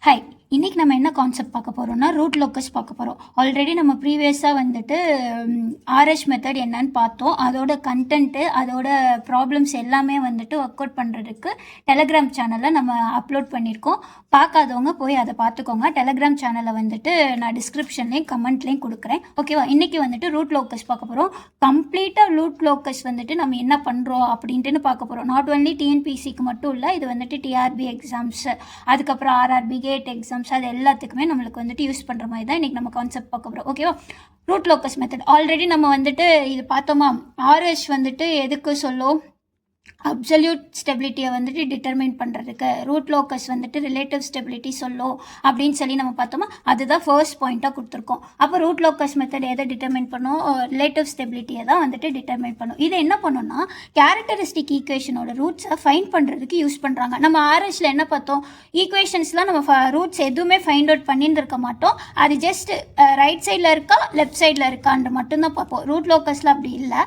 Hi, இன்றைக்கி நம்ம என்ன கான்செப்ட் பார்க்க போகிறோம்னா ரூட் லோக்கஸ் பார்க்க போகிறோம். ஆல்ரெடி நம்ம ப்ரீவியஸாக வந்துட்டு ஆர்எஸ் மெத்தட் என்னன்னு பார்த்தோம். அதோட கண்டென்ட்டு, அதோட ப்ராப்ளம்ஸ் எல்லாமே வந்துட்டு ஒர்க் அவுட் பண்ணுறதுக்கு டெலகிராம் சேனலில் நம்ம அப்லோட் பண்ணியிருக்கோம். பார்க்காதவங்க போய் அதை பார்த்துக்கோங்க. டெலகிராம் சேனலை வந்துட்டு நான் டிஸ்கிரிப்ஷன்லேயும் கமெண்ட்லேயும் கொடுக்குறேன். ஓகேவா? இன்றைக்கி வந்துட்டு ரூட் லோக்கஸ் பார்க்க போகிறோம். கம்ப்ளீட்டாக ரூட் லோக்கஸ் வந்துட்டு நம்ம என்ன பண்ணுறோம் அப்படின்ட்டுன்னு பார்க்க போகிறோம். நாட் ஒன்லி டிஎன்பிசிக்கு மட்டும் இல்லை, இது வந்துட்டு டிஆர்பி எக்ஸாம்ஸ், அதுக்கப்புறம் ஆர்ஆர்பி கேட் எக்ஸாம்ஸ், அது எல்லாத்துக்குமே நம்மளுக்கு வந்துட்டு யூஸ் பண்ணுற மாதிரி தான் இன்றைக்கி நம்ம கான்செப்ட் பார்க்க போகிறோம். ஓகேவா? ரூட் லோக்கஸ் மெத்தட் ஆல்ரெடி நம்ம வந்துட்டு இது பார்த்தோமா. ஆர்எஸ் வந்துட்டு எதுக்கு சொல்லும்? அப்சல்யூட் ஸ்டெபிலிட்டியை வந்துட்டு டிட்டர்மைன் பண்ணுறதுக்கு. ரூட் லோக்கஸ் வந்துட்டு ரிலேட்டிவ் ஸ்டெபிலிட்டி சொல்லும் அப்படின்னு சொல்லி நம்ம பார்த்தோமா. அதுதான் ஃபர்ஸ்ட் பாயிண்ட்டாக கொடுத்துருக்கோம். அப்போ ரூட் லோக்கஸ் மெத்தட் எதை டிட்டர்மைன் பண்ணும்? ரிலேட்டிவ் ஸ்டெபிலிட்டியை தான் வந்துட்டு டிட்டர்மைன் பண்ணும். இது என்ன பண்ணுன்னா கேரக்டரிஸ்டிக் ஈக்குவேஷனோட ரூட்ஸை ஃபைண்ட் பண்ணுறதுக்கு யூஸ் பண்ணுறாங்க. நம்ம ஆர்எஸில் என்ன பார்த்தோம்? ஈக்குவேஷன்ஸ்லாம் நம்ம ரூட்ஸ் எதுவுமே ஃபைண்ட் அவுட் பண்ணியிருந்திருக்க மாட்டோம். அது ஜஸ்ட் ரைட் சைடில் இருக்கா லெஃப்ட் சைடில் இருக்கான்னு மட்டும்தான் பார்ப்போம். ரூட் லோக்கஸில் அப்படி இல்லை.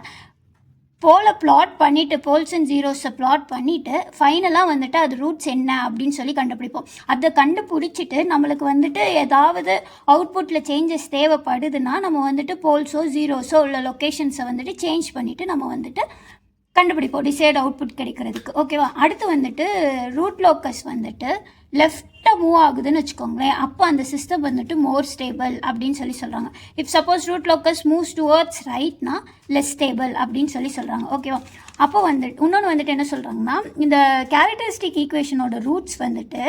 போலை பிளாட் பண்ணிவிட்டு, போல்ஸ் அண்ட் ஜீரோஸை பிளாட் பண்ணிவிட்டு ஃபைனலாக வந்துட்டு அது ரூட்ஸ் என்ன அப்படின்னு சொல்லி கண்டுபிடிப்போம். அதை கண்டுபிடிச்சிட்டு நம்மளுக்கு வந்துட்டு ஏதாவது அவுட்புட்டில் சேஞ்சஸ் தேவைப்படுதுன்னா நம்ம வந்துட்டு போல்ஸோ ஜீரோஸோ உள்ள லொக்கேஷன்ஸை வந்துட்டு சேஞ்ச் பண்ணிவிட்டு நம்ம வந்துட்டு கண்டுபிடிப்போம் டிசைட் அவுட்புட் கிடைக்கிறதுக்கு. ஓகேவா? அடுத்து வந்துட்டு ரூட் லோக்கஸ் வந்துட்டு லெஃப்ட்டாக மூவ் ஆகுதுன்னு வச்சுக்கோங்களேன். அப்போ அந்த சிஸ்டம் வந்துட்டு மோர் ஸ்டேபிள் அப்படின்னு சொல்லி சொல்கிறாங்க. If suppose root locus moves towards ரைட்னா லெஸ் ஸ்டேபிள் அப்படின்னு சொல்லி சொல்கிறாங்க. ஓகேவா? அப்போ வந்துட்டு இன்னொன்று வந்துட்டு என்ன சொல்கிறாங்கன்னா, இந்த கேரக்டரிஸ்டிக் ஈக்குவேஷனோட ரூட்ஸ் வந்துட்டு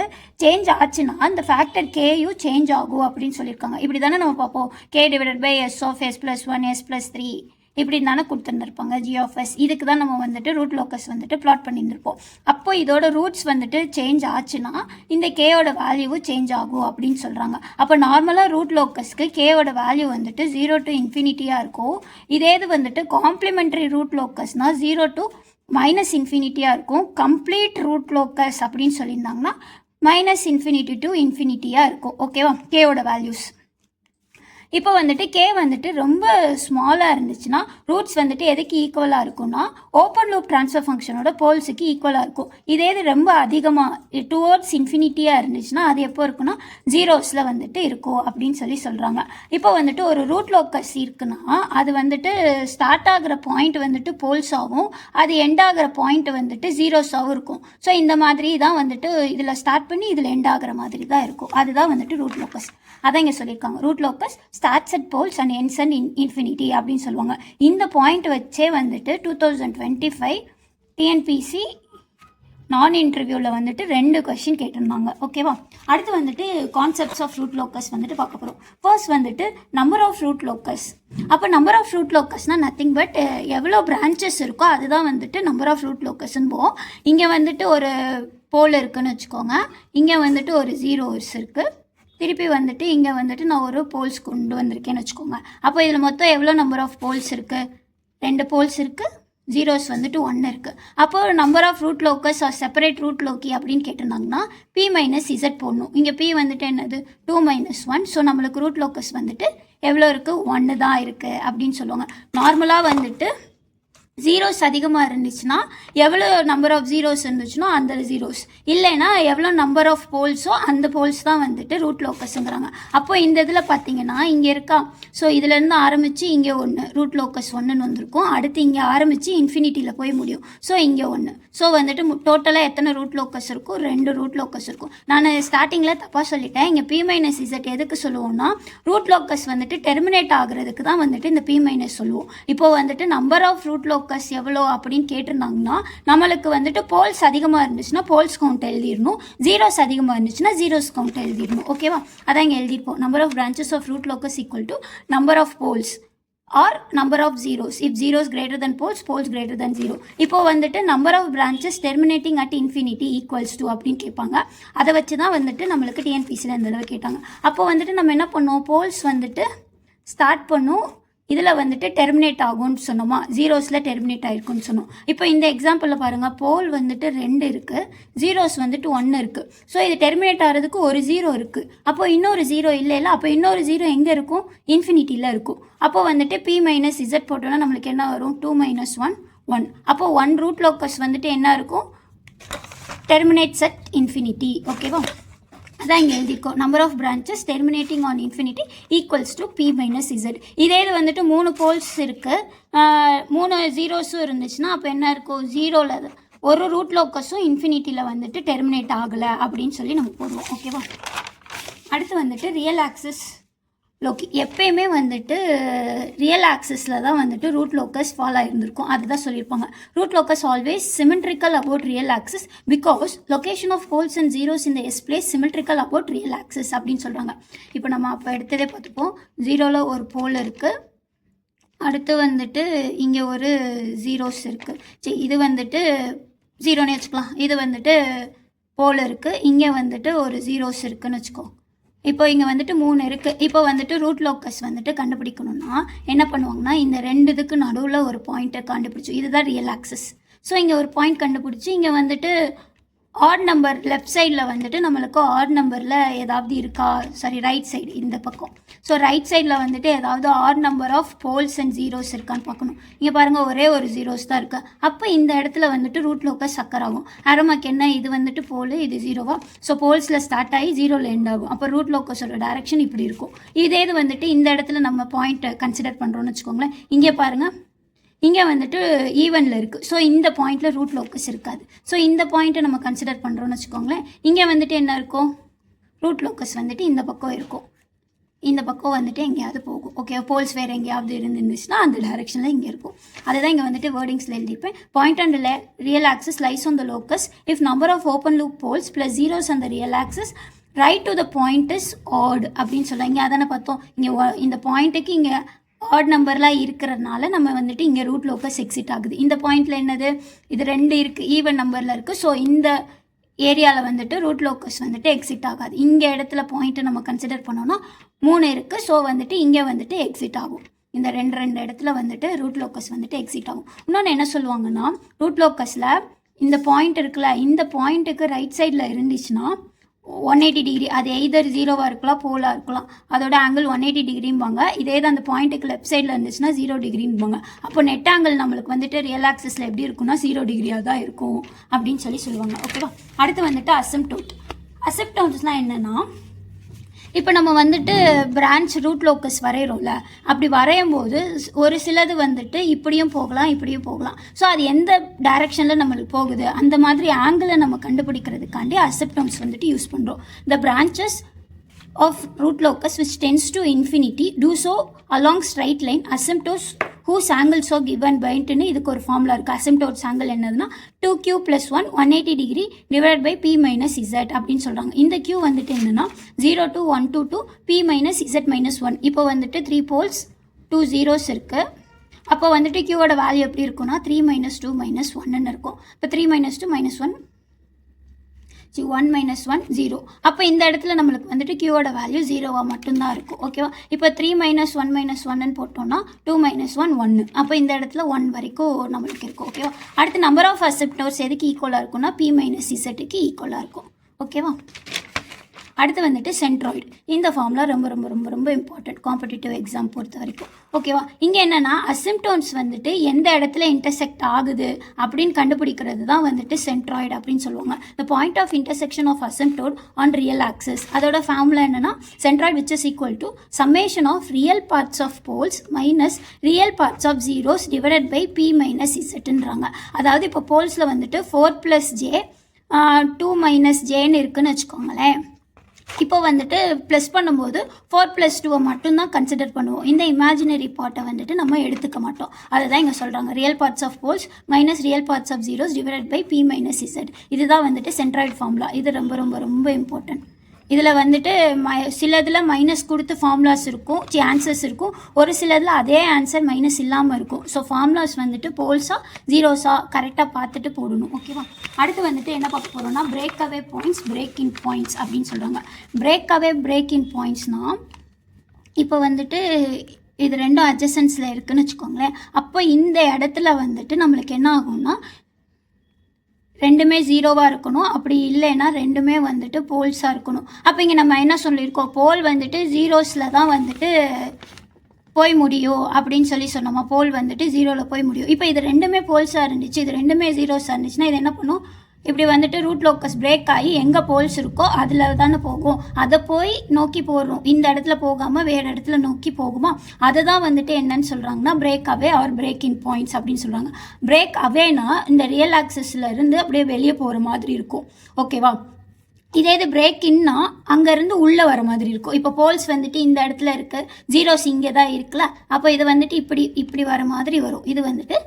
சேஞ்ச் ஆச்சுன்னா அந்த ஃபேக்டர் கேயும் சேஞ்ச் ஆகும் அப்படின்னு சொல்லியிருக்காங்க. இப்படி தானே நம்ம பார்ப்போம். K divided by S of S plus 1 S plus 3 இப்படி தானே கொடுத்துருந்துருப்பாங்க ஜி ஆஃப் எஸ். இதுக்கு தான் நம்ம வந்துட்டு ரூட் லோக்கஸ் வந்துட்டு பிளாட் பண்ணியிருந்திருப்போம். அப்போ இதோட ரூட்ஸ் வந்துட்டு சேஞ்ச் ஆச்சுன்னா இந்த கேயோட வேல்யூவும் சேஞ்ச் ஆகும் அப்படின்னு சொல்கிறாங்க. அப்போ நார்மலாக ரூட் லோக்கஸ்க்கு கேயோட வேல்யூ வந்துட்டு 0 to இன்ஃபினிட்டியாக இருக்கும். இதே இது வந்துட்டு காம்ப்ளிமெண்ட்ரி ரூட் லோக்கஸ்னால் 0 to -இன்ஃபினிட்டியாக இருக்கும். கம்ப்ளீட் ரூட் லோக்கஸ் அப்படின்னு சொல்லியிருந்தாங்கன்னா -இன்ஃபினிட்டி to இன்ஃபினிட்டியாக இருக்கும். ஓகேவா? கேயோட வேல்யூஸ். இப்போ வந்துட்டு கே வந்துட்டு ரொம்ப ஸ்மாலாக இருந்துச்சுன்னா ரூட்ஸ் வந்துட்டு எதுக்கு ஈக்குவலாக இருக்கும்னா ஓப்பன் லூப் ட்ரான்ஸ்ஃபர் ஃபங்க்ஷனோட போல்ஸுக்கு ஈக்குவலாக இருக்கும். இதே இது ரொம்ப அதிகமாக டுவர்ட்ஸ் இன்ஃபினிட்டியாக இருந்துச்சுன்னா அது எப்போ இருக்குன்னா ஜீரோஸில் வந்துட்டு இருக்கும் அப்படின்னு சொல்லி சொல்கிறாங்க. இப்போ வந்துட்டு ஒரு ரூட் லோக்கஸ் இருக்குன்னா அது வந்துட்டு ஸ்டார்ட் ஆகிற பாயிண்ட் வந்துட்டு போல்ஸாகவும் அது எண்ட் ஆகிற பாயிண்ட் வந்துட்டு ஜீரோஸாகவும் இருக்கும். ஸோ இந்த மாதிரி தான் வந்துட்டு இதில் ஸ்டார்ட் பண்ணி இதில் எண்ட் ஆகிற மாதிரி தான் இருக்கும். அதுதான் வந்துட்டு ரூட் லோக்கஸ். அதான் இங்கே சொல்லியிருக்காங்க. Root locus starts at poles and ends at infinity அப்படின்னு சொல்லுவாங்க. இந்த பாயிண்ட் வச்சே வந்துட்டு 2025 டிஎன்பிசி நான் இன்டர்வியூவில் வந்துட்டு 2 கொஸ்டின் கேட்டிருந்தாங்க. ஓகேவா? அடுத்து வந்துட்டு கான்செப்ட்ஸ் ஆஃப் ரூட் லோக்கஸ் வந்துட்டு பார்க்க போகிறோம். ஃபர்ஸ்ட் வந்துட்டு நம்பர் ஆஃப் ரூட் லோக்கஸ். அப்போ நம்பர் ஆஃப் ரூட் லோக்கஸ்னால் நத்திங் பட் எவ்வளோ பிரான்ச்சஸ் இருக்கோ அதுதான் வந்துட்டு நம்பர் ஆஃப் ரூட் லோக்கஸ்ன்னு போவோம். இங்கே வந்துட்டு ஒரு போல் இருக்குதுன்னு வச்சுக்கோங்க. இங்கே வந்துட்டு ஒரு ஜீரோஸ் இருக்குது. திருப்பி வந்துட்டு இங்கே வந்துட்டு நான் ஒரு போல்ஸ் கொண்டு வந்திருக்கேன்னு வச்சுக்கோங்க. அப்போ இதில் மொத்தம் எவ்வளோ நம்பர் ஆஃப் போல்ஸ் இருக்குது? 2 போல்ஸ் இருக்குது. ஜீரோஸ் வந்துட்டு 1 இருக்குது. அப்போ ஒரு number of root locus are separate root loci அப்படின்னு கேட்டிருந்தாங்கன்னா P-Z போடணும். இங்கே P வந்துட்டு என்னது 2 - 1. ஸோ நம்மளுக்கு ரூட் லோக்கஸ் வந்துட்டு எவ்வளோ இருக்குது? 1 தான் இருக்குது அப்படின்னு சொல்லுவாங்க. நார்மலாக வந்துட்டு ஜீரோஸ் அதிகமாக இருந்துச்சுன்னா எவ்வளோ நம்பர் ஆஃப் ஜீரோஸ் இருந்துச்சுன்னா அந்த ஜீரோஸ், இல்லைன்னா எவ்வளோ நம்பர் ஆஃப் போல்ஸோ அந்த போல்ஸ் தான் வந்துட்டு ரூட் லோக்கஸுங்கிறாங்க. அப்போ இந்த இதில் பார்த்தீங்கன்னா இங்கே இருக்கா. ஸோ இதுலேருந்து ஆரம்பித்து இங்கே 1 ரூட் லோக்கஸ் 1ன்னு வந்திருக்கும். அடுத்து இங்கே ஆரம்பித்து இன்ஃபினிட்டியில் போய் முடியும். ஸோ இங்கே 1. ஸோ வந்துட்டு டோட்டலாக எத்தனை ரூட் லோக்கஸ் இருக்கும்? 2 ரூட் லோக்கஸ் இருக்கும். நான் ஸ்டார்டிங்கில் தப்பாக சொல்லிட்டேன். இங்கே P-Z எதுக்கு சொல்லுவோம்னா ரூட் லோக்கஸ் வந்துட்டு டெர்மினேட் ஆகுறதுக்கு தான் வந்துட்டு இந்த P- சொல்லுவோம். இப்போ வந்துட்டு நம்பர் ஆஃப் ரூட் லோக்கஸ் எவ்வளோ அப்படின்னு கேட்டிருந்தாங்கன்னா நம்மளுக்கு வந்துட்டு போல்ஸ் அதிகமாக இருந்துச்சுன்னா போல்ஸ் கவுண்ட் எழுதிடணும். ஜீரோஸ் அதிகமாக இருந்துச்சுன்னா ஜீரோஸ் கவுண்ட் எழுதிடணும். ஓகேவா? அதான் இங்கே எழுதிப்போம். Number of branches of root locus equal to number of poles or number of zeros. If zeros greater than poles, poles greater than zero. இப்போ வந்துட்டு number of branches terminating at infinity equals to அப்படின்னு கேட்பாங்க. அதை வச்சு தான் வந்துட்டு நம்மளுக்கு டிஎன்பிசியில் இந்த தடவை கேட்டாங்க. அப்போ வந்துட்டு நம்ம என்ன பண்ணுவோம்? போல்ஸ் வந்துட்டு ஸ்டார்ட் பண்ணும், இதில் வந்துட்டு டெர்மினேட் ஆகும்னு சொன்னோமா, ஜீரோஸில் டெர்மினேட் ஆகிருக்குன்னு சொன்னோம். இப்போ இந்த எக்ஸாம்பிளில் பாருங்கள், போல் வந்துட்டு 2 இருக்குது, ஜீரோஸ் வந்துட்டு 1 இருக்குது. ஸோ இது டெர்மினேட் ஆகிறதுக்கு ஒரு ஜீரோ இருக்குது. அப்போ இன்னொரு ஜீரோ இல்லை. அப்போ இன்னொரு ஜீரோ எங்கே இருக்கும்? இன்ஃபினிட்டியில் இருக்கும். அப்போ வந்துட்டு P-Z போட்டோன்னா நம்மளுக்கு என்ன வரும்? 2 - 1 1. அப்போ 1 ரூட் லோக்கஸ் வந்துட்டு என்ன இருக்கும்? Terminates at infinity. ஓகேவா? அதான் இங்கே எழுதியிருக்கோம். Number of branches terminating on infinity equals to P minus Z. இதே இது வந்துட்டு 3 போல்ஸ் இருக்குது, 3 ஜீரோஸும் இருந்துச்சுன்னா அப்போ என்ன இருக்கும், ஜீரோவில் ஒரு ரூட் லோக்கஸும் இன்ஃபினிட்டியில் வந்துட்டு டெர்மினேட் ஆகலை அப்படின்னு சொல்லி நம்ம போடுவோம். ஓகேவா. அடுத்து வந்துட்டு ரியல் ஆக்சிஸ் லோக்கி. எப்பயுமே வந்துட்டு ரியல் ஆக்சிஸில் தான் வந்துட்டு ரூட் லோக்கஸ் ஃபாலோ ஆகிருந்திருக்கும். அதுதான் சொல்லியிருப்பாங்க. Root locus always symmetrical about real axis because location of poles and zeros இந்த S plane symmetrical about real axis அப்படின்னு சொல்கிறாங்க. இப்போ நம்ம அப்போ எடுத்ததே பார்த்துப்போம். ஜீரோவில் ஒரு போல் இருக்குது, அடுத்து வந்துட்டு இங்கே ஒரு ஜீரோஸ் இருக்குது. சரி, இது வந்துட்டு ஜீரோன்னு வச்சுக்கலாம். இது வந்துட்டு போல் இருக்குது, இங்கே வந்துட்டு ஒரு ஜீரோஸ் இருக்குதுன்னு வச்சுக்கோ. இப்போ இங்கே வந்துட்டு 3 இருக்குது. இப்போ வந்துட்டு ரூட் லோக்கஸ் வந்துட்டு கண்டுபிடிக்கணும்னா என்ன பண்ணுவாங்கன்னா, இந்த 2 இதுக்கு நடுவில் ஒரு பாயிண்ட்டை கண்டுபிடிச்சி, இதுதான் ரியல் ஆக்சிஸ். ஸோ இங்கே ஒரு பாயிண்ட் கண்டுபிடிச்சி இங்கே வந்துட்டு ஆட் நம்பர் லெஃப்ட் சைடில் வந்துட்டு நம்மளுக்கு ஆட் நம்பரில் ஏதாவது இருக்கா, சாரி ரைட் சைடு இந்த பக்கம். ஸோ ரைட் சைடில் வந்துட்டு ஏதாவது odd number of poles and zeros இருக்கான்னு பார்க்கணும். இங்கே பாருங்கள், ஒரே ஒரு ஜீரோஸ் தான் இருக்குது. அப்போ இந்த இடத்துல வந்துட்டு ரூட் லோக்கஸ் சக்கர் ஆகும். ஆரோமாக்கு என்ன, இது வந்துட்டு போல், இது ஜீரோவா. ஸோ போல்ஸில் ஸ்டார்ட் ஆகி ஜீரோவில் எண்ட் ஆகும். அப்போ ரூட் லோக்கஸோட டைரக்ஷன் இப்படி இருக்கும். இதே இது வந்துட்டு இந்த இடத்துல நம்ம பாயிண்ட்டை கன்சிடர் பண்ணுறோன்னு வச்சுக்கோங்களேன். இங்கே பாருங்கள், இங்கே வந்துட்டு ஈவனில் இருக்குது. ஸோ இந்த பாயிண்டில் ரூட் லோக்கஸ் இருக்காது. ஸோ இந்த பாயிண்ட்டை நம்ம கன்சிடர் பண்ணுறோன்னு வச்சுக்கோங்களேன். இங்கே வந்துட்டு என்ன இருக்கும், ரூட் லோக்கஸ் வந்துட்டு இந்த பக்கம் இருக்கும், இந்த பக்கம் வந்துட்டு எங்கேயாவது போகும். ஓகே, போல்ஸ் வேறு எங்கேயாவது இருந்துச்சுன்னா அந்த டைரெக்ஷனில் இங்கே இருக்கும். அதுதான் இங்கே வந்துட்டு வேர்டிங்ஸில் எழுதிப்பேன். Point and real axis lies on the locus if number of open loop poles plus zeros அந்த real axis right to the point is odd அப்படின்னு சொல்லுவாங்க. இங்கே அதானே பார்த்தோம், இங்கே இந்த பாயிண்ட்டுக்கு இங்கே ஆட் நம்பர்லாம் இருக்கிறதுனால நம்ம வந்துட்டு இங்கே ரூட் லோக்கஸ் எக்ஸிட் ஆகுது. இந்த பாயிண்டில் என்னது, இது 2 இருக்குது, ஈவன் நம்பரில் இருக்குது. ஸோ இந்த ஏரியாவில் வந்துட்டு ரூட் லோக்கஸ் வந்துட்டு எக்ஸிட் ஆகாது. இங்கே இடத்துல பாயிண்ட்டை நம்ம கன்சிடர் பண்ணோன்னா 3 இருக்குது. ஸோ வந்துட்டு இங்கே வந்துட்டு எக்ஸிட் ஆகும். இந்த 2 இடத்துல வந்துட்டு ரூட் லோக்கஸ் வந்துட்டு எக்ஸிட் ஆகும். இன்னொன்று என்ன சொல்லுவாங்கன்னா, ரூட் லோக்கஸில் இந்த பாயிண்ட் இருக்குல்ல, இந்த பாயிண்ட்டுக்கு ரைட் சைடில் இருந்துச்சுன்னா 180 டிகிரி, அது எய்தர் ஜீரோவாக இருக்கலாம், போலாக இருக்கலாம், அதோட ஆங்கிள் 180 டிகிரிம்பாங்க. இதே தான் அந்த பாயிண்ட்டுக்கு லெஃப்ட் சைடில் இருந்துச்சுன்னா 0 டிகிரிம்பாங்க. அப்போ நெட் ஆங்கிள் நம்மளுக்கு வந்துட்டு ரியல் ஆக்சிஸில் எப்படி இருக்குன்னா 0 டிகிரியாக தான் இருக்கும் அப்படின்னு சொல்லுவாங்க. ஓகேவா. அடுத்து வந்துட்டு அசிம்ப்டோட். அசிம்ப்டோட்ஸ்னால் என்னென்னா, இப்போ நம்ம வந்துட்டு பிரான்ச் ரூட் லோக்கஸ் வரைகிறோம்ல, அப்படி வரையும் போது ஒரு சிலது வந்துட்டு இப்படியும் போகலாம், இப்படியும் போகலாம். ஸோ அது எந்த டைரக்ஷனில் நம்மளுக்கு போகுது அந்த மாதிரி ஆங்கிளை நம்ம கண்டுபிடிக்கிறதுக்காண்டி அசிம்ப்டோட்ஸ் வந்துட்டு யூஸ் பண்ணுறோம். த branches of root locus which tends to infinity do so along straight line asymptotes whose angles are given by ன்னு இதுக்கு ஒரு ஃபார்முலா இருக்குது. அசிம்ப்டோட்ஸ் ஆங்கிள் என்னதுன்னா 2q + 1 180 degree divide by p minus Z அப்படின்னு சொல்கிறாங்க. இந்த q வந்துட்டு என்னென்னா 0 to 1 to 2 p minus Z minus 1. இப்போ வந்துட்டு 3 போல்ஸ் 2 ஜீரோஸ் இருக்குது. அப்போ வந்துட்டு q-ஓட வேல்யூ எப்படி இருக்குன்னா 3 - 2 - 1ன்னு இருக்கும். இப்போ 3 - 2 - 1 1 - 1 0. அப்போ இந்த இடத்துல நம்மளுக்கு வந்துட்டு q-ஓட வேல்யூ 0வா மட்டும்தான் இருக்கும். ஓகேவா. இப்போ 3 - 1 - 1ன்னு போட்டோம்னா 2 - 1 1. அப்போ இந்த இடத்துல 1 வரைக்கும் நம்மளுக்கு இருக்கும். ஓகேவா. அடுத்து நம்பர் ஆஃப் அசிம்ப்டோட்ஸ் எதுக்கு ஈக்குவலாக இருக்கும்னா p - இசட்டுக்கு ஈக்குவலாக இருக்கும். ஓகேவா. அடுத்து வந்துட்டு சென்ட்ராய்டு. இந்த ஃபார்முலா ரொம்ப ரொம்ப ரொம்ப ரொம்ப இம்பார்ட்டன்ட் காம்படிட்டிவ் எக்ஸாம் பொறுத்த வரைக்கும். ஓகேவா. இங்கே என்னென்னா அசிம்ப்டோன்ஸ் வந்துட்டு எந்த இடத்துல இன்டர்செக்ட் ஆகுது அப்படின்னு கண்டுபிடிக்கிறது தான் வந்துட்டு சென்ட்ராய்டு அப்படின்னு சொல்லுவாங்க. The point of intersection of asymptote on real axis. அதோட ஃபார்முலா என்னென்னா centroid which is equal to summation of real parts of poles minus real parts of zeros divided by p - இசட்டுன்றாங்க. அதாவது இப்போ போல்ஸில் வந்துட்டு 4 + j 2 - jன்னு இருக்குன்னு வச்சுக்கோங்களேன். இப்போ வந்துட்டு ப்ளஸ் பண்ணும்போது 4 + 2 மட்டும்தான் கன்சிடர் பண்ணுவோம். இந்த இமேஜினரி பார்ட்டை வந்துட்டு நம்ம எடுத்துக்க மாட்டோம். அதை தான் இங்கே சொல்கிறாங்க. Real parts of poles minus real parts of zeros divided by p - Z. இதுதான் வந்துட்டு சென்ட்ராய்டு ஃபார்முலா. இது ரொம்ப ரொம்ப ரொம்ப இம்பார்ட்டன்ட். இதில் வந்துட்டு சில இதில் மைனஸ் கொடுத்து ஃபார்முலாஸ் இருக்கும், ஆன்சர்ஸ் இருக்கும். ஒரு சிலதில் அதே ஆன்சர் மைனஸ் இல்லாமல் இருக்கும். ஸோ ஃபார்முலாஸ் வந்துட்டு போல்ஸா ஜீரோஸா கரெக்டாக பார்த்துட்டு போடணும். ஓகேவா. அடுத்து வந்துட்டு என்ன பார்க்க போகிறோம்னா break away points, break in points அப்படின்னு சொல்கிறாங்க. பிரேக் அவே, பிரேக் இன் பாயிண்ட்ஸ்னால் இப்போ வந்துட்டு இது 2 அட்ஜசன்ஸில் இருக்குதுன்னு வச்சுக்கோங்களேன். அப்போ இந்த இடத்துல வந்துட்டு நம்மளுக்கு என்ன ஆகும்னா ரெண்டுமே ஜீரோவாக இருக்கணும். அப்படி இல்லைன்னா ரெண்டுமே வந்துட்டு போல்ஸாக இருக்கணும். அப்போ இங்கே நம்ம என்ன சொல்லியிருக்கோம், போல் வந்துட்டு ஜீரோஸில் தான் வந்துட்டு போய் முடியும் அப்படின்னு சொன்னோமா. போல் வந்துட்டு 0ல் போய் முடியும். இப்போ இது ரெண்டுமே போல்ஸாக இருந்துச்சு, இது ரெண்டுமே ஜீரோஸாக இருந்துச்சுன்னா இது என்ன பண்ணும், இப்படி வந்துட்டு ரூட் லோக்கஸ் பிரேக் ஆகி எங்கே போல்ஸ் இருக்கோ அதில் தானே போகும். அதை போய் நோக்கி போடுறோம். இந்த இடத்துல போகாமல் வேறு இடத்துல நோக்கி போகுமா, அதை தான் வந்துட்டு என்னன்னு சொல்கிறாங்கன்னா break away R break in points அப்படின்னு சொல்கிறாங்க. பிரேக் அவேனா இந்த ரியல் ஆக்சிஸில் இருந்து அப்படியே வெளியே போகிற மாதிரி இருக்கும். ஓகேவா. இதே இது பிரேக் இன்னா அங்கேருந்து உள்ளே வர மாதிரி இருக்கும். இப்போ போல்ஸ் வந்துட்டு இந்த இடத்துல இருக்குது, ஜீரோஸ் இங்கே தான் இருக்குல்ல, அப்போ இது வந்துட்டு இப்படி வர மாதிரி வரும். இது வந்துட்டு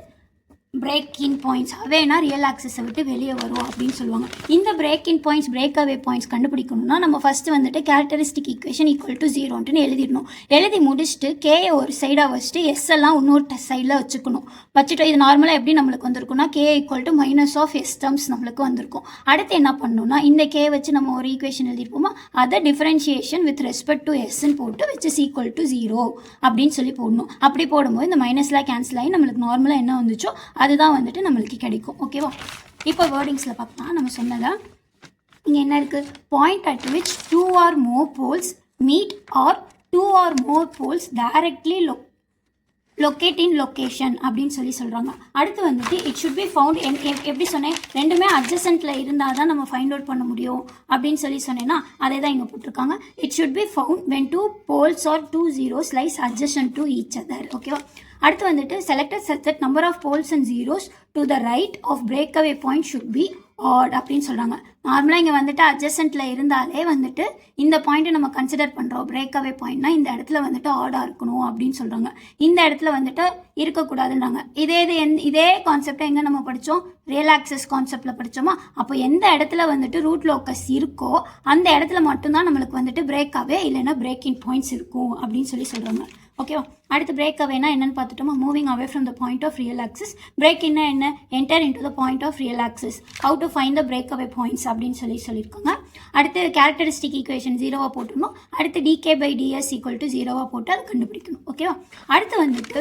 பிரேக் இன் பாயிண்ட்ஸ். அவேனா ரியல் ஆக்சிஸை விட்டு வெளியே வரும் அப்படின்னு சொல்லுவாங்க. இந்த break in points break away points கண்டுபிடிக்கணும்னா நம்ம ஃபஸ்ட்டு வந்துட்டு கேரக்டரிஸ்டிக் ஈக்குவேஷன் ஈக்குவல் டு 0ன்னு எழுதிடணும். எழுதி முடிச்சுட்டு கேயை ஒரு சைடாக வச்சுட்டு எஸ் எல்லாம் இன்னொரு சைடில் வச்சுக்கணும். வச்சுட்டு இது நார்மலாக எப்படி நம்மளுக்கு வந்திருக்கும்னா K equal to minus of S terms நம்மளுக்கு வந்திருக்கும். அடுத்து என்ன பண்ணணும்னா இந்த கே வச்சு நம்ம ஒரு ஈக்குவேஷன் எழுதிருப்போமா, அதை டிஃபரன்ஷியேஷன் வித் ரெஸ்பெக்ட் டு எஸ்ன்னு போட்டு விச் இஸ் ஈக்குவல் டு 0 அப்படின்னு சொல்லி போடணும். அப்படி போடும்போது இந்த மைனஸ்லாம் கேன்சல் ஆகி நம்மளுக்கு நார்மலாக என்ன வந்துச்சோ அதுதான் வந்துட்டு நம்மளுக்கு கிடைக்கும். ஓகேவா. இப்போ வேர்டிங்ஸில் பார்க்கலாம். நம்ம சொன்னதை இங்கே என்ன இருக்குது, point at which 2 or more poles meet or 2 or more poles directly locate in location அப்படின்னு சொல்கிறாங்க. அடுத்து வந்துட்டு இட் ஷுட் பி ஃபவுண்ட் எப்படி சொன்னேன், ரெண்டுமே அட்ஜசன்ட்டில் இருந்தால் தான் நம்ம ஃபைண்ட் அவுட் பண்ண முடியும் அப்படின்னு சொன்னேன்னா அதே தான் இங்கே போட்டிருக்காங்க. It should be found when 2 poles or 2 zeros lies adjacent to each other. ஓகேவா. அடுத்து வந்துட்டு selected such that number of poles and zeros to the right of breakaway point should be odd அப்படின்னு சொல்கிறாங்க. நார்மலாக இங்கே வந்துட்டு அட்ஜசன்ட்டில் இருந்தாலே வந்துட்டு இந்த பாயிண்ட்டை நம்ம கன்சிடர் பண்ணுறோம். பிரேக்அவே பாயிண்ட்னா இந்த இடத்துல வந்துட்டு ஆடாக இருக்கணும் அப்படின்னு சொல்கிறாங்க. இந்த இடத்துல வந்துட்டு இருக்கக்கூடாதுன்றாங்க. இதே கான்செப்டை எங்கே நம்ம படித்தோம், ரியல் ஆக்சஸ் கான்செப்டில் படித்தோமா. அப்போ எந்த இடத்துல வந்துட்டு ரூட் லோக்கஸ் இருக்கோ அந்த இடத்துல மட்டும்தான் நம்மளுக்கு வந்துட்டு பிரேக்அவே இல்லைன்னா பிரேக்கிங் பாயிண்ட்ஸ் இருக்கும் அப்படின்னு சொல்கிறாங்க. ஓகேவா. அடுத்து பிரேக் அவேனா என்னன்னு பார்த்துட்டோமா, moving away from the point of real axis. Break என்ன enter into the point of real axis. How to find the break away points அப்படின்னு சொல்லியிருக்காங்க. அடுத்து கேரக்டரிஸ்டிக் ஈக்குவேஷன் 0 போட்டுருணும். அடுத்து dk by ds equal to 0 போட்டு அதை கண்டுபிடிக்கணும். ஓகேவா. அடுத்து வந்துட்டு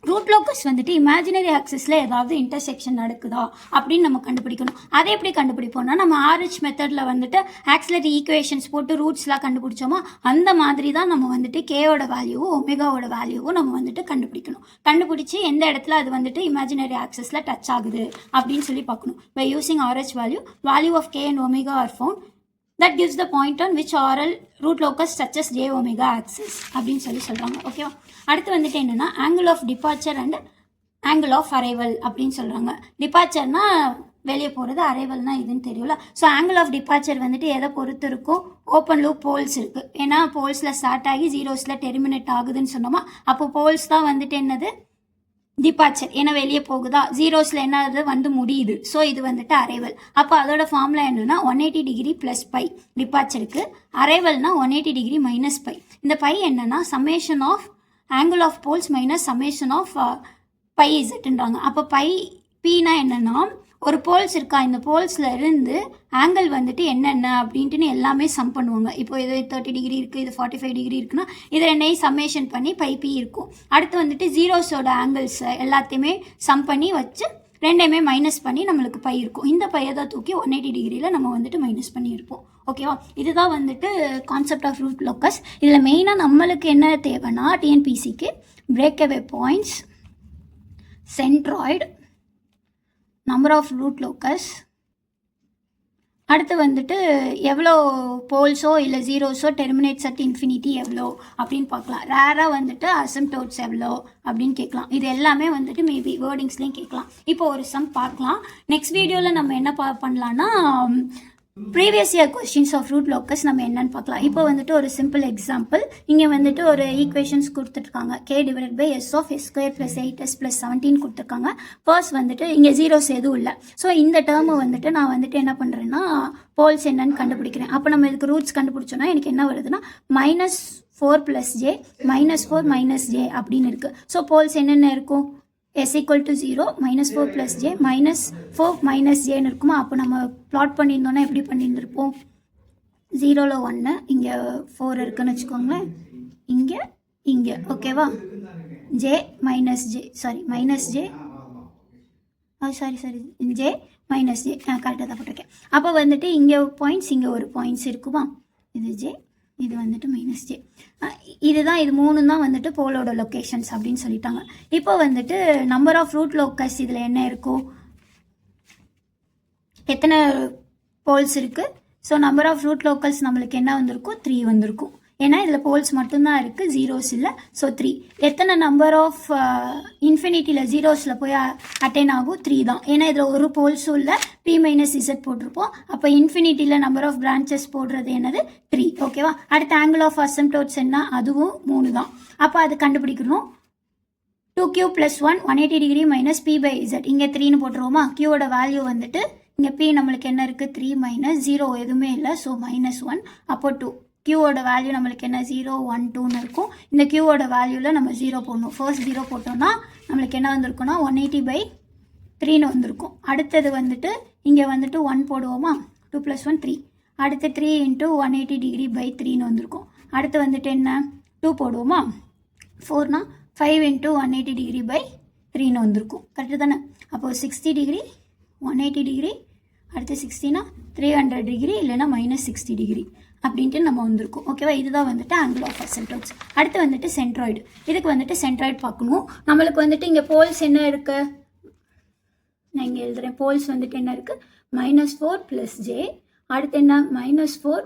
ரூட் லோக்கஸ் வந்துட்டு இமேஜினரி ஆக்சிஸில் ஏதாவது இன்டர்செக்ஷன் நடக்குதா அப்படின்னு நம்ம கண்டுபிடிக்கணும். அதை எப்படி கண்டுபிடிப்போம்னா நம்ம RH மெத்தடில் வந்துட்டு ஆக்சிலரி ஈக்குவேஷன்ஸ் போட்டு ரூட்ஸ்லாம் கண்டுபிடிச்சோமா அந்த மாதிரி தான் நம்ம வந்துட்டு கேயோட வேல்யூவும் ஒமேகாவோட வேல்யூவும் நம்ம வந்துட்டு கண்டுபிடிக்கணும். கண்டுபிடிச்சி எந்த இடத்துல அது வந்துட்டு இமேஜினரி ஆக்சிஸில் டச் ஆகுது அப்படின்னு பார்க்கணும். By using RH value of K and omega are found. That gives the point on which RL root locus touches j omega axis அப்படின்னு சொல்கிறாங்க. ஓகேவா. அடுத்து வந்துட்டு என்னென்னா angle of departure and angle of arrival அப்படின்னு சொல்கிறாங்க. டிபார்ச்சர்னா வெளியே போகிறது, அரைவல்னா இதுன்னு தெரியல. ஸோ ஆங்கிள் ஆஃப் டிபார்ச்சர் வந்துட்டு எதை பொறுத்து இருக்கும், ஓப்பன் லூப் போல்ஸ் இருக்குது. ஏன்னா போல்ஸில் ஸ்டார்ட் ஆகி ஜீரோஸில் டெர்மினேட் ஆகுதுன்னு சொன்னோமா, அப்போ போல்ஸ் தான் வந்துட்டு என்னது டிபார்ச்சர். ஏன்னா வெளியே போகுதா, ஜீரோஸில் என்ன வந்து முடியுது. ஸோ இது வந்துட்டு அரைவல். அப்போ அதோட ஃபார்முலா என்னென்னா 180 டிகிரி ப்ளஸ் பை டிபார்ச்சருக்கு, அரைவல்னா 180 டிகிரி மைனஸ் பை. இந்த பை என்னன்னா summation of angle of poles minus summation of phi இசட்டுன்றாங்க. அப்போ பை பீனா என்னென்னா ஒரு போல்ஸ் இருக்கா, இந்த போல்ஸில் இருந்து ஆங்கிள் வந்துட்டு என்னென்ன அப்படின்ட்டு எல்லாமே சம் பண்ணுவாங்க. இப்போ இது 30 டிகிரி இருக்குது, இது 45 டிகிரி இருக்குன்னா இது ரெண்டையும் சம்மேஷன் பண்ணி பை இருக்கும். அடுத்து வந்துட்டு ஜீரோஸோட ஆங்கிள்ஸ் எல்லாத்தையுமே சம் பண்ணி வச்சு ரெண்டையுமே மைனஸ் பண்ணி நம்மளுக்கு பை இருக்கும். இந்த பையை தான் தூக்கி 180 டிகிரியில் நம்ம வந்துட்டு மைனஸ் பண்ணியிருப்போம். ஓகேவா. இதுதான் வந்துட்டு கான்செப்ட் ஆஃப் ரூட் லோக்கஸ். இதில் மெயினாக நம்மளுக்கு என்ன தேவைன்னா டிஎன்பிசிக்கு break away points, centroid, number of root locus, அடுத்து வந்துட்டு எவ்வளோ போல்ஸோ இல்லை ஜீரோஸோ டெர்மினேட்ஸ் அட் இன்ஃபினிட்டி எவ்வளோ அப்படின்னு பார்க்கலாம். ரேராக வந்துட்டு அசிம்ப்டோட்ஸ் எவ்வளோ அப்படின்னு கேட்கலாம். இது எல்லாமே வந்துட்டு மேபி வேர்டிங்ஸ்லேயும் கேட்கலாம். இப்போ ஒரு சம் பார்க்கலாம். நெக்ஸ்ட் வீடியோவில் நம்ம என்ன பண்ணலான்னா previous year questions of root locus நம்ம என்னன்னு பார்க்கலாம். இப்போ வந்துட்டு ஒரு சிம்பிள் எக்ஸாம்பிள். இங்கே வந்துட்டு ஒரு ஈக்குவேஷன்ஸ் கொடுத்துருக்காங்க. k divided by s of s square plus 8s plus 17 கொடுத்துருக்காங்க. ஃபர்ஸ்ட் வந்துட்டு இங்கே ஜீரோஸ் எதுவும் இல்லை. ஸோ இந்த டேர்மை வந்துட்டு நான் வந்துட்டு என்ன பண்ணுறேன்னா போல்ஸ் என்னன்னு கண்டுபிடிக்கிறேன். அப்போ நம்ம இதுக்கு ரூட்ஸ் கண்டுபிடிச்சோன்னா எனக்கு என்ன வருதுன்னா -4 + j -4 - j அப்படின்னு இருக்குது. ஸோ போல்ஸ் என்னென்ன இருக்கும், s equal to 0 -4 + j -4 - jன்னு இருக்குமா. அப்போ நம்ம ப்ளாட் பண்ணியிருந்தோன்னா எப்படி பண்ணியிருந்திருப்போம், 0ல் 1, இங்கே 4 இருக்குன்னு வச்சுக்கோங்களேன், இங்கே ஓகேவா. j - j sorry -j sorry j -j கரெக்டாக தான் போட்டிருக்கேன். அப்போ வந்துட்டு இங்கே பாயிண்ட்ஸ், இங்கே ஒரு பாயிண்ட்ஸ் இருக்குமா, இது j, இது வந்துட்டு -j. இதுதான், இது 3 தான் வந்துட்டு போலோட லொக்கேஷன்ஸ் அப்படின்னு சொல்லிட்டாங்க. இப்போ வந்துட்டு நம்பர் ஆஃப் ரூட் லோக்கஸ் இதில் என்ன இருக்கும், எத்தனை போல்ஸ் இருக்குது. So number of root locals நம்மளுக்கு என்ன வந்திருக்கும், 3 வந்திருக்கும். ஏன்னா இதில் போல்ஸ் மட்டும்தான் இருக்குது, ஜீரோஸ் இல்லை. ஸோ 3. எத்தனை நம்பர் ஆஃப் இன்ஃபினிட்டியில் ஜீரோஸில் போய் அட்டைன் ஆகும், 3 தான். ஏன்னா இதில் ஒரு போல்ஸும் இல்லை, P மைனஸ் இசட் போட்டிருப்போம். அப்போ இன்ஃபினிட்டியில் நம்பர் ஆஃப் பிரான்ச்சஸ் போடுறது என்னது, 3. ஓகேவா. அடுத்த ஆங்கிள் ஆஃப் அசம்டோட்ஸ் என்ன, அதுவும் 3 தான். அப்போ அது கண்டுபிடிக்கணும். 2q + 1 180 degree minus P by Z. இங்கே 3ன்னு போட்டுருவோமா. க்யூவோட வேல்யூ வந்துட்டு இங்கே P நம்மளுக்கு என்ன இருக்குது, 3 மைனஸ் 0 எதுவுமே இல்லை. ஸோ -1. அப்போ 2. க்யூவோட வேல்யூ நம்மளுக்கு என்ன, 0 1 2ன்னு இருக்கும். இந்த க்யூவோட வேல்யூவில் நம்ம 0 போடணும். ஃபர்ஸ்ட் 0 போட்டோம்னா நம்மளுக்கு என்ன வந்திருக்குன்னா 180/3ன்னு வந்திருக்கும். அடுத்தது வந்துட்டு இங்கே வந்துட்டு 1 போடுவோமா. 2 + 1 3. அடுத்து 3 × 180 டிகிரி பை 3ன்னு வந்திருக்கும். அடுத்து வந்துட்டு என்ன, 2 போடுவோமா. 4னா 5 × 180 டிகிரி பை 3ன்னு வந்திருக்கும். கரெக்டு தானே. அப்போது 60 டிகிரி 180 டிகிரி, அடுத்து 60னா 300 டிகிரி, இல்லைன்னா -60 டிகிரி அப்படின்ட்டு நம்ம வந்திருக்கோம். ஓகேவா. இதுதான் வந்துட்டு ஆங்கிள் ஆஃப் அசம்டோட்ஸ். அடுத்து வந்துட்டு சென்ட்ராய்டு. இதுக்கு வந்துட்டு சென்ட்ராய்டு பார்க்கணும். நம்மளுக்கு வந்துட்டு இங்கே போல்ஸ் என்ன இருக்குது, நான் இங்கே எழுதுகிறேன். போல்ஸ் வந்துட்டு என்ன இருக்குது, -4 + j. அடுத்து என்ன, -4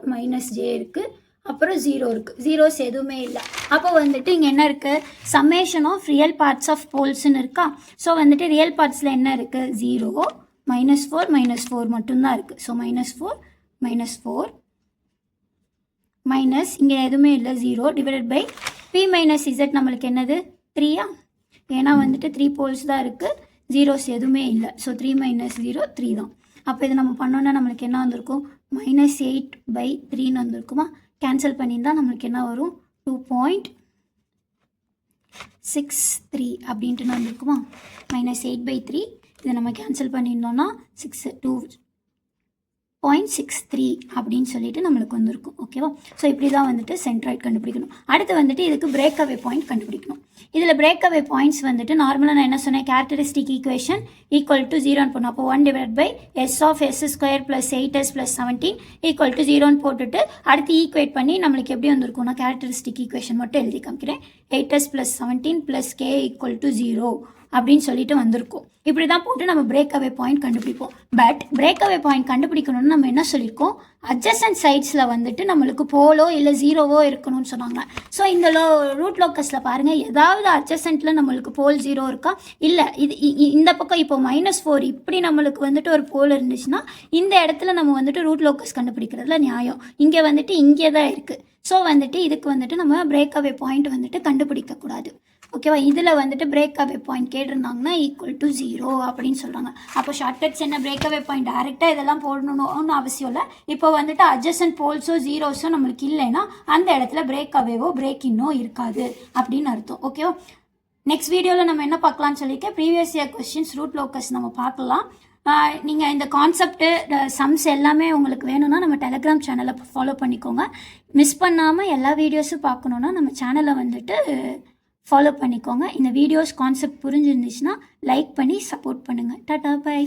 - j இருக்குது. அப்புறம் 0 இருக்குது. ஜீரோஸ் எதுவுமே இல்லை. அப்போ வந்துட்டு இங்கே என்ன இருக்குது, summation of real parts of போல்ஸ்ன்னு இருக்கா. ஸோ வந்துட்டு ரியல் பார்ட்ஸில் என்ன இருக்குது, 0 -4 -4 மட்டும்தான் இருக்குது. ஸோ -4 -4 மைனஸ் இங்கே எதுவுமே இல்லை, 0 divided by P minus Z நம்மளுக்கு என்னது, 3. ஏன்னா வந்துட்டு 3 போல்ஸ் தான் இருக்குது, ஜீரோஸ் எதுவுமே இல்லை. ஸோ 3 - 0 3 தான். அப்போ இது நம்ம பண்ணோன்னா நம்மளுக்கு என்ன வந்திருக்கும், -8/3ன்னு வந்திருக்குமா. கேன்சல் பண்ணியிருந்தால் நம்மளுக்கு என்ன வரும், 2.63 அப்படின்ட்டு வந்திருக்குமா. -8/3 இதை நம்ம கேன்சல் பண்ணியிருந்தோம்னா 2.63 அப்படின்னு சொல்லிட்டு நம்மளுக்கு வந்திருக்கும். ஓகேவா. ஸோ இப்படி தான் வந்துட்டு சென்ட்ராய்டு கண்டுபிடிக்கணும். அடுத்து வந்துட்டு இதுக்கு பிரேக் அவே பாயிண்ட் கண்டுபிடிக்கணும். இதில் பிரேக் அவே பாயிண்ட்ஸ் வந்துட்டு நார்மலாக நான் என்ன சொன்னேன், கேரக்டரிஸ்டிக் ஈக்குவேஷன் = 0ன்னு போடணும். அப்போ 1/s of s² + 8s + 17 = 0ன்னு போட்டுட்டு அடுத்து ஈக்குவேட் பண்ணி நம்மளுக்கு எப்படி வந்திருக்கும், நான் கேரக்டரிஸ்டிக் ஈக்குவேஷன் மட்டும் எழுதி காமிக்கிறேன். 8s + 17 + k = 0 அப்படின்னு சொல்லிட்டு வந்திருக்கும். இப்படி தான் போட்டு நம்ம பிரேக் அவே பாயிண்ட் கண்டுபிடிப்போம். பட் பிரேக் அவே பாயிண்ட் கண்டுபிடிக்கணும்னு நம்ம என்ன சொல்லியிருக்கோம், அட்ஜசன்ட் சைட்ஸில் வந்துட்டு நம்மளுக்கு போலோ இல்லை ஜீரோவோ இருக்கணும்னு சொன்னாங்க. ஸோ இந்த ரூட் லோக்கஸில் பாருங்கள், ஏதாவது அட்ஜசன்ட்டில் நம்மளுக்கு போல் 0 இருக்கா, இல்லை இது இந்த பக்கம் இப்போ -4 இப்படி நம்மளுக்கு வந்துட்டு ஒரு போல் இருந்துச்சுன்னா இந்த இடத்துல நம்ம வந்துட்டு ரூட் லோக்கஸ் கண்டுபிடிக்கிறதுல நியாயம். இங்கே வந்துட்டு இங்கே தான் இருக்குது. ஸோ வந்துட்டு இதுக்கு வந்துட்டு நம்ம பிரேக் அவே பாயிண்ட் வந்துட்டு கண்டுபிடிக்கக்கூடாது. ஓகேவா. இதில் வந்துட்டு பிரேக் அவே பாயிண்ட் கேட்டிருந்தாங்கன்னா = 0 அப்படின்னு சொல்கிறாங்க. அப்போ ஷார்ட்கட்ஸ் என்ன, பிரேக் அவே பாயிண்ட் டேரெக்டாக இதெல்லாம் போடணும்னு அவசியம் இல்லை. இப்போ வந்துட்டு அட்ஜசன்ட் போல்ஸோ ஜீரோஸோ நம்மளுக்கு இல்லைன்னா அந்த இடத்துல பிரேக் அவேவோ பிரேக் இன்னோ இருக்காது அப்படின்னு அர்த்தம். ஓகேவா. நெக்ஸ்ட் வீடியோவில் நம்ம என்ன பார்க்கலாம்னு சொல்லியிருக்கேன், previous year questions root locus நம்ம பார்க்கலாம். நீங்கள் இந்த கான்செப்ட்டு சம்ஸ் எல்லாமே உங்களுக்கு வேணும்னா நம்ம டெலகிராம் சேனலை ஃபாலோ பண்ணிக்கோங்க. மிஸ் பண்ணாமல் எல்லா வீடியோஸும் பார்க்கணுன்னா நம்ம சேனலை வந்துட்டு ஃபாலோ பண்ணிக்கோங்க. இந்த வீடியோஸ் கான்செப்ட் புரிஞ்சிருந்துச்சுன்னா லைக் பண்ணி சப்போர்ட் பண்ணுங்கள். Tata bye.